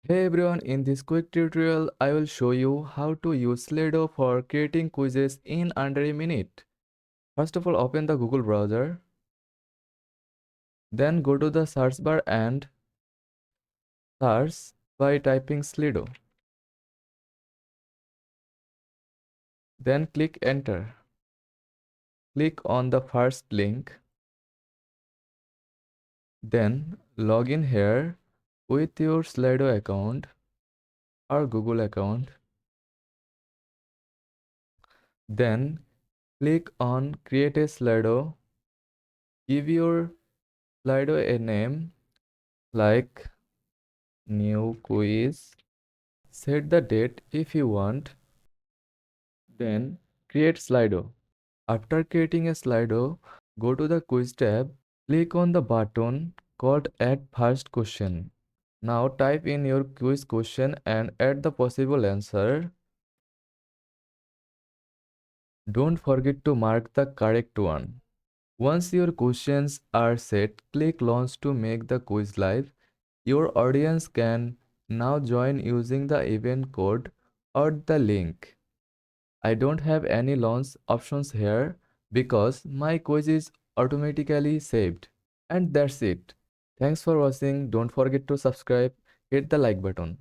Hey everyone, in this quick tutorial, I will show you how to use Slido for creating quizzes in under a minute. First of all, open the Google browser, then go to the search bar and search by typing Slido. Then click enter. Click on the first link, then log in here with your Slido account or Google account. Then click on create a Slido. Give your Slido a name like new quiz. Set the date if you want, then create Slido. After creating a Slido, go to the quiz tab, click on the button called add first question. Now type in your quiz question and add the possible answer. Don't forget to mark the correct one. Once your questions are set, click launch to make the quiz live. Your audience can now join using the event code or the link. I don't have any launch options here because my quiz is automatically saved. And that's it. Thanks for watching. Don't forget to subscribe, hit the like button.